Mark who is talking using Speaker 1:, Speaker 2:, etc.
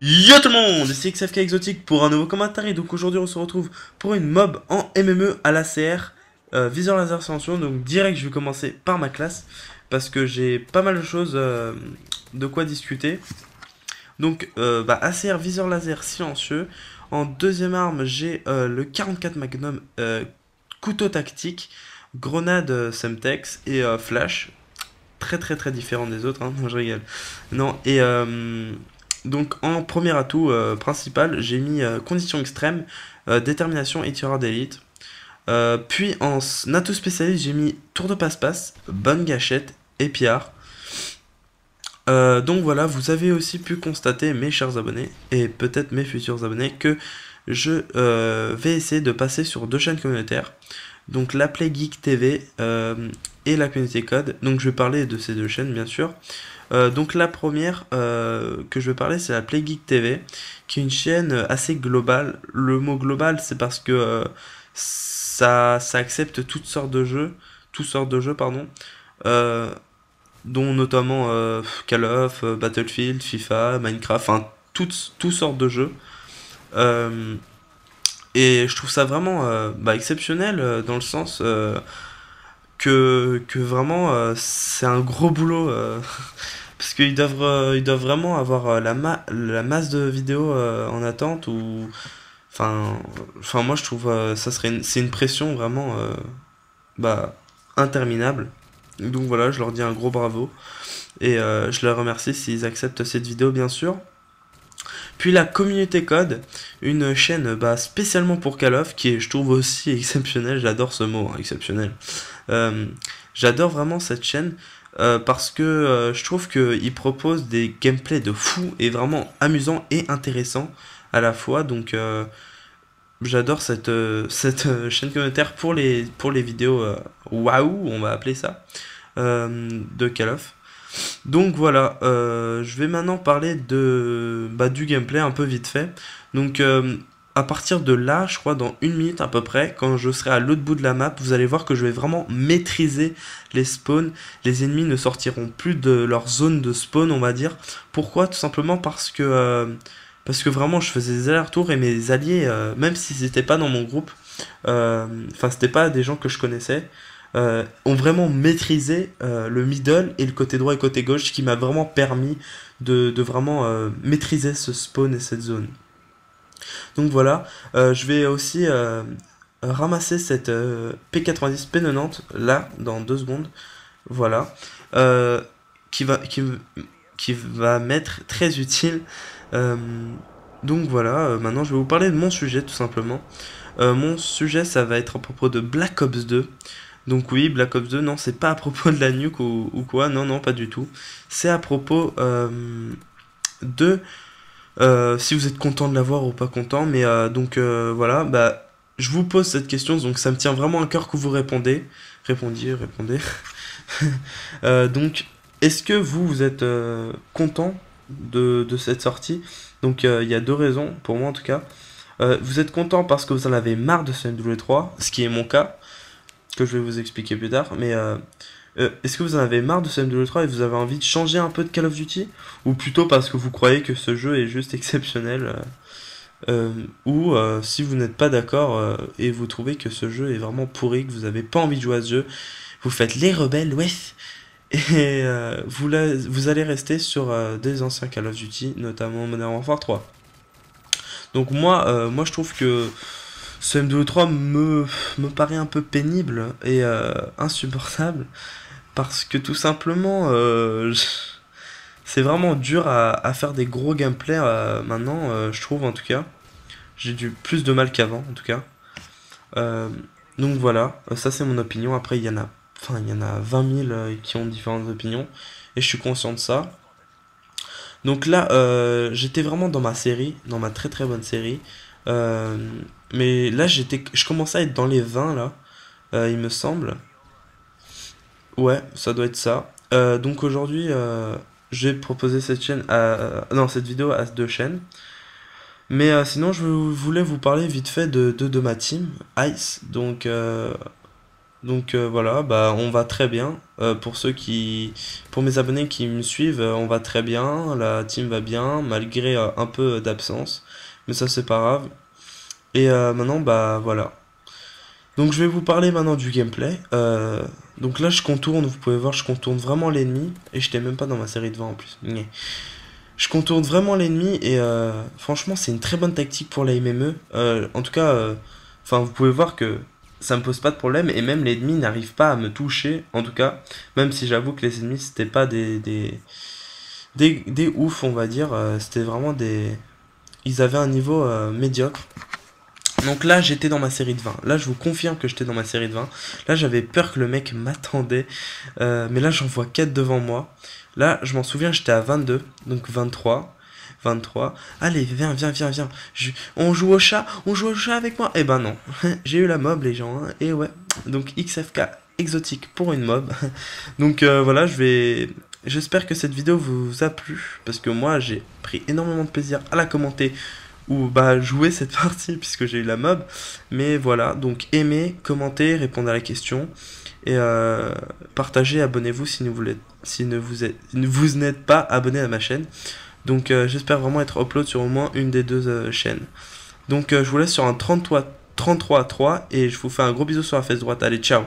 Speaker 1: Yo tout le monde, c'est XFK Exotique pour un nouveau commentaire et donc aujourd'hui on se retrouve pour une mob en MME à l'ACR, viseur laser silencieux. Donc direct je vais commencer par ma classe parce que j'ai pas mal de choses de quoi discuter. Donc ACR viseur laser silencieux. En deuxième arme j'ai le 44 Magnum couteau tactique, grenade Semtex et flash. Très différent des autres, hein. Non, je rigole. Non, et donc en premier atout principal, j'ai mis condition extrême, détermination et tireur d'élite. Puis en atout spécialiste, j'ai mis tour de passe-passe, bonne gâchette et pillard. Donc voilà, vous avez aussi pu constater, mes chers abonnés, et peut-être mes futurs abonnés, que je vais essayer de passer sur deux chaînes communautaires. Donc la Play Geek TV et la Communauté Code. Donc je vais parler de ces deux chaînes bien sûr. Donc la première que je vais parler, c'est la Play Geek TV, qui est une chaîne assez globale. Le mot global, c'est parce que ça accepte toutes sortes de jeux pardon, euh, dont notamment Call of, Battlefield, FIFA, Minecraft, enfin toutes sortes de jeux. Euh, et je trouve ça vraiment exceptionnel dans le sens que vraiment c'est un gros boulot. Parce ils doivent vraiment avoir la masse de vidéos en attente ou enfin moi je trouve c'est une pression vraiment bah interminable. Donc voilà, je leur dis un gros bravo et je les remercie s'ils acceptent cette vidéo bien sûr. Puis la Communauté Code, une chaîne spécialement pour Call of, qui est, je trouve aussi exceptionnelle, j'adore ce mot, hein, exceptionnel. Euh, J'adore vraiment cette chaîne parce que je trouve qu'il propose des gameplays de fou et vraiment amusants et intéressants à la fois. Donc j'adore cette chaîne communautaire pour les vidéos waouh, on va appeler ça, de Call of. Donc voilà, je vais maintenant parler du gameplay un peu vite fait. Donc à partir de là, je crois dans une minute à peu près, quand je serai à l'autre bout de la map, vous allez voir que je vais vraiment maîtriser les spawns. Les ennemis ne sortiront plus de leur zone de spawn, on va dire. Pourquoi? Tout simplement parce que vraiment je faisais des allers-retours et mes alliés, même s'ils n'étaient pas dans mon groupe, c'était pas des gens que je connaissais, ont vraiment maîtrisé le middle et le côté droit et côté gauche, ce qui m'a vraiment permis de vraiment maîtriser ce spawn et cette zone. Donc voilà, je vais aussi ramasser cette P90 P90 là dans 2 secondes, voilà, qui va, qui, qui va m'être très utile. Euh, donc voilà, maintenant je vais vous parler de mon sujet tout simplement. Mon sujet ça va être à propos de Black Ops 2. Donc oui, Black Ops 2, non, c'est pas à propos de la nuque ou quoi, non, non, pas du tout. C'est à propos de... si vous êtes content de l'avoir ou pas content, mais voilà, je vous pose cette question, donc ça me tient vraiment à cœur que vous répondez. Répondez. Donc, est-ce que vous êtes content de cette sortie? Donc il y a deux raisons, pour moi en tout cas. Vous êtes content parce que vous en avez marre de ce MW3, ce qui est mon cas que je vais vous expliquer plus tard, mais est-ce que vous en avez marre de ce MW3 et vous avez envie de changer un peu de Call of Duty? Ou plutôt parce que vous croyez que ce jeu est juste exceptionnel ou si vous n'êtes pas d'accord et vous trouvez que ce jeu est vraiment pourri, que vous n'avez pas envie de jouer à ce jeu, vous faites les rebelles, ouais, et vous allez rester sur des anciens Call of Duty, notamment Modern Warfare 3. Donc moi je trouve que ce MW3 me paraît un peu pénible et insupportable parce que tout simplement c'est vraiment dur à faire des gros gameplays maintenant, je trouve en tout cas. J'ai du plus de mal qu'avant en tout cas. Euh, donc voilà, ça c'est mon opinion. Après il y en a 20 000 qui ont différentes opinions et je suis conscient de ça. Donc là, j'étais vraiment dans ma série, dans ma très bonne série. Euh, mais là, je commençais à être dans les 20 là, il me semble. Ouais, ça doit être ça. Donc aujourd'hui, j'ai proposé cette vidéo à deux chaînes. Mais sinon, voulais vous parler vite fait de ma team, Ice. Donc, Donc voilà, bah on va très bien. Pour mes abonnés qui me suivent, on va très bien. La team va bien, malgré un peu d'absence. Mais ça c'est pas grave. Et maintenant, bah voilà. Donc je vais vous parler maintenant du gameplay. Donc là je contourne, vous pouvez voir, je contourne vraiment l'ennemi. Et je n'étais même pas dans ma série de 20 en plus. Nyeh. Je contourne vraiment l'ennemi et franchement c'est une très bonne tactique pour la MME. En tout cas, enfin vous pouvez voir que ça me pose pas de problème et même l'ennemi n'arrive pas à me toucher. En tout cas, même si j'avoue que les ennemis c'était pas des oufs on va dire, c'était vraiment des... Ils avaient un niveau médiocre. Donc là j'étais dans ma série de 20. Là je vous confirme que j'étais dans ma série de 20. Là j'avais peur que le mec m'attendait. Mais là j'en vois 4 devant moi. Là je m'en souviens j'étais à 22. Donc 23. 23. Allez viens viens viens viens. On joue au chat avec moi. Eh ben non. J'ai eu la mob les gens. Hein. Et ouais. Donc XFK exotique pour une mob. Donc voilà j'espère que cette vidéo vous a plu. Parce que moi j'ai pris énormément de plaisir à la commenter ou bah jouer cette partie puisque j'ai eu la mob. Mais voilà, donc aimez, commentez, répondez à la question et partagez, abonnez-vous si vous n'êtes pas abonné à ma chaîne. Donc j'espère vraiment être upload sur au moins une des deux chaînes. Donc je vous laisse sur un 33 à 3 et je vous fais un gros bisou sur la fesse droite. Allez, ciao.